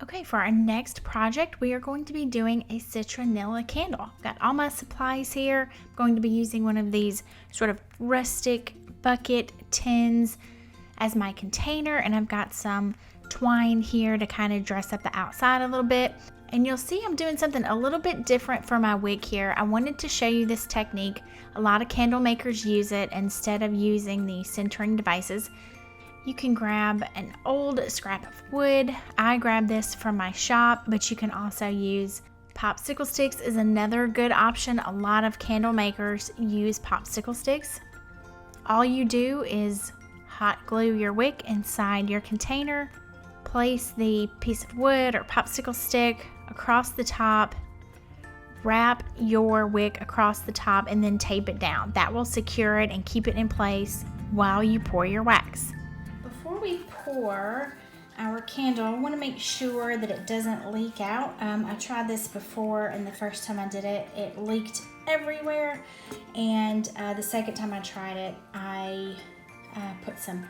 Okay, for our next project, we are going to be doing a citronella candle. Got all my supplies here. I'm going to be using one of these sort of rustic bucket tins as my container, and I've got some twine here to kind of dress up the outside a little bit. And you'll see I'm doing something a little bit different for my wig here. I wanted to show you this technique. A lot of candle makers use it instead of using the centering devices. You can grab an old scrap of wood. I grabbed this from my shop, but you can also use popsicle sticks is another good option. A lot of candle makers use popsicle sticks. All you do is hot glue your wick inside your container, place the piece of wood or popsicle stick across the top, wrap your wick across the top, and then tape it down. That will secure it and keep it in place while you pour your wax. Before we pour our candle, I want to make sure that it doesn't leak out. I tried this before, and the first time I did it, it leaked everywhere. And the second time I tried it, I put some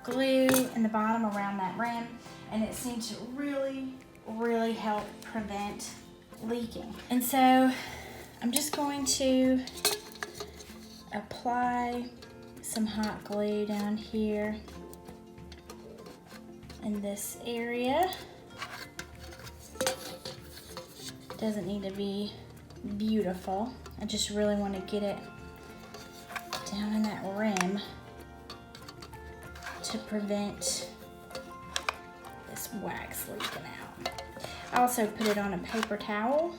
glue in the bottom around that rim, and it seemed to really help prevent leaking. And so I'm just going to apply some hot glue down here in this area. Doesn't need to be beautiful. I just really want to get it down in that rim to prevent this wax leaking out. I also put it on a paper towel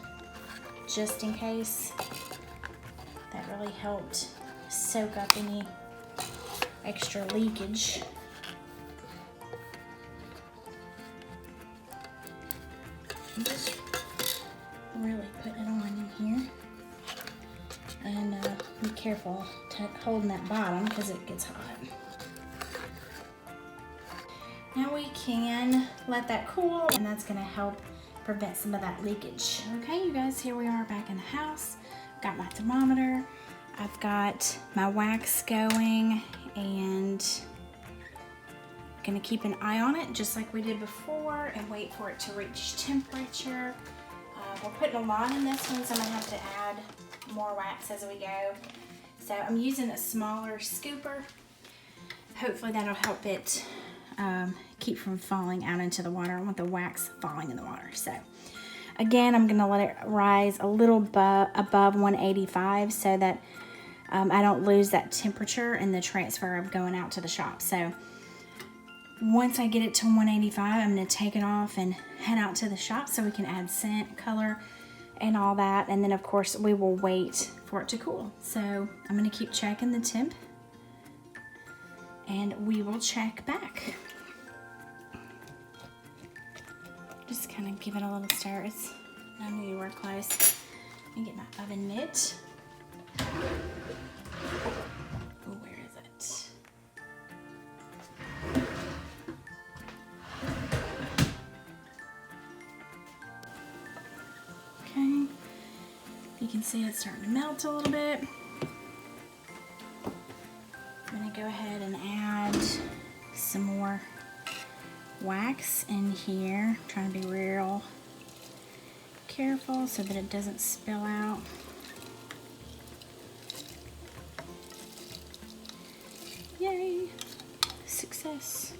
just in case. That really helped soak up any extra leakage. I'm just really putting it on in here, and be careful holding that bottom because it gets hot. Now we can let that cool, and that's going to help prevent some of that leakage. Okay, you guys, here we are back in the house. Got my thermometer. I've got my wax going, and going to keep an eye on it just like we did before and wait for it to reach temperature. We're putting a lot in this one, so I'm going to have to add more wax as we go. So I'm using a smaller scooper. Hopefully that'll help it keep from falling out into the water. I want the wax falling in the water. So again, I'm going to let it rise a little above 185 so that I don't lose that temperature in the transfer of going out to the shop. So once I get it to 185, I'm going to take it off and head out to the shop so we can add scent, color, and all that. And then, of course, we will wait for it to cool. So I'm going to keep checking the temp, and we will check back. Just kind of give it a little stir. I knew you were close. Let me get my oven mitt. Oh, where is it? Okay, you can see it's starting to melt a little bit. I'm going to go ahead and add some more wax in here. I'm trying to be real careful so that it doesn't spill out. Yay! Success.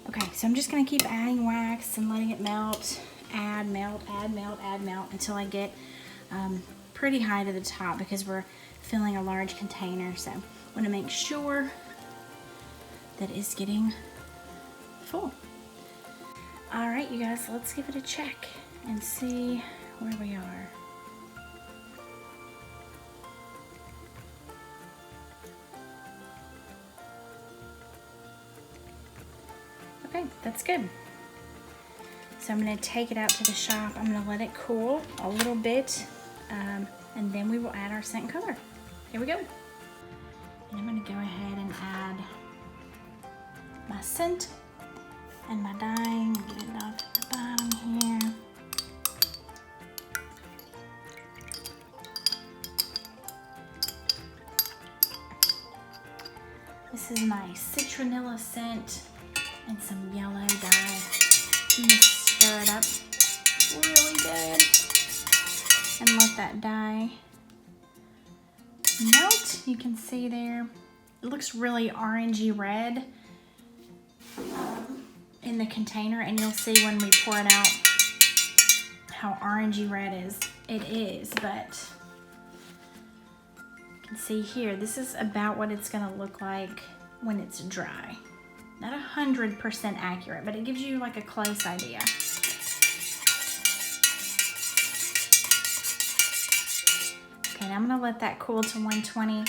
Okay, so I'm just going to keep adding wax and letting it melt. Add, melt, add, melt, add, melt until I get pretty high to the top because we're filling a large container. So I want to make sure that it's getting full. All right, you guys, let's give it a check and see where we are. Okay, that's good. So I'm going to take it out to the shop. I'm going to let it cool a little bit, and then we will add our scent and color. Here we go. And I'm going to go ahead and add my scent and my dyeing. Get it off at the bottom here. This is my citronella scent and some yellow dye. I'm going to stir it up really good and let that dye melt. You can see there, it looks really orangey red in the container, and you'll see when we pour it out how orangey red it is, but you can see here, this is about what it's gonna look like when it's dry. Not 100% accurate, but it gives you like a close idea. Okay, now I'm gonna let that cool to 120.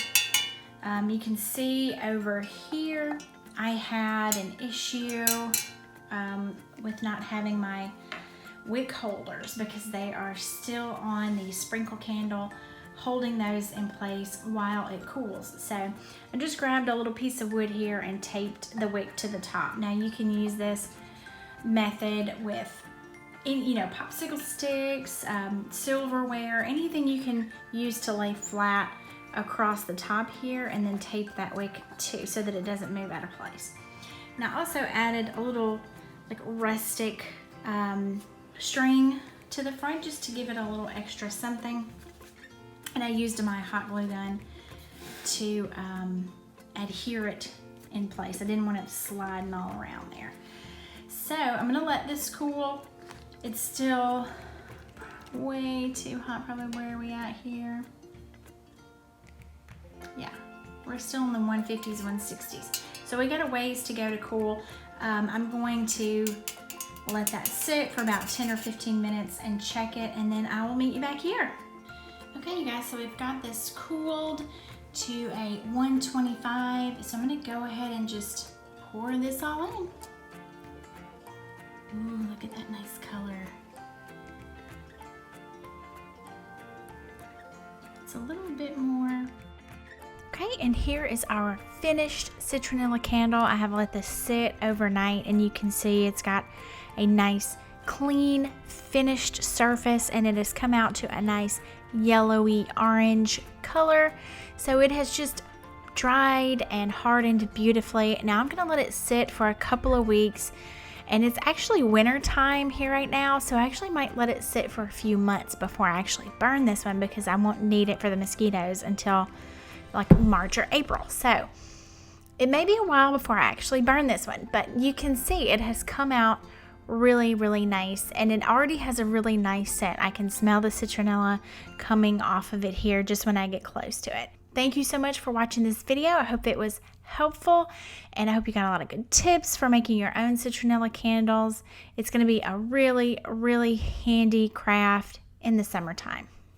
You can see over here, I had an issue with not having my wick holders because they are still on the sprinkle candle, holding those in place while it cools. So I just grabbed a little piece of wood here and taped the wick to the top. Now you can use this method with, you know, popsicle sticks, silverware, anything you can use to lay flat across the top here, and then tape that wick too so that it doesn't move out of place. Now I also added a little like rustic string to the front just to give it a little extra something. And I used my hot glue gun to adhere it in place. I didn't want it sliding all around there. So I'm gonna let this cool. It's still way too hot. Probably where are we at here? Yeah, we're still in the 150s, 160s. So we got a ways to go to cool. I'm going to let that sit for about 10 or 15 minutes and check it, and then I will meet you back here. Okay, you guys, so we've got this cooled to a 125. So I'm gonna go ahead and just pour this all in. Ooh, look at that nice color. It's a little bit more. Okay, and here is our finished citronella candle. I have let this sit overnight, and you can see it's got a nice, clean, finished surface, and it has come out to a nice yellowy orange color. So it has just dried and hardened beautifully. Now I'm gonna let it sit for a couple of weeks, and it's actually winter time here right now, so I actually might let it sit for a few months before I actually burn this one, because I won't need it for the mosquitoes until like March or April. So it may be a while before I actually burn this one, but you can see it has come out really, really nice, and it already has a really nice scent. I can smell the citronella coming off of it here just when I get close to it. Thank you so much for watching this video. I hope it was helpful, and I hope you got a lot of good tips for making your own citronella candles. It's going to be a really, really handy craft in the summertime.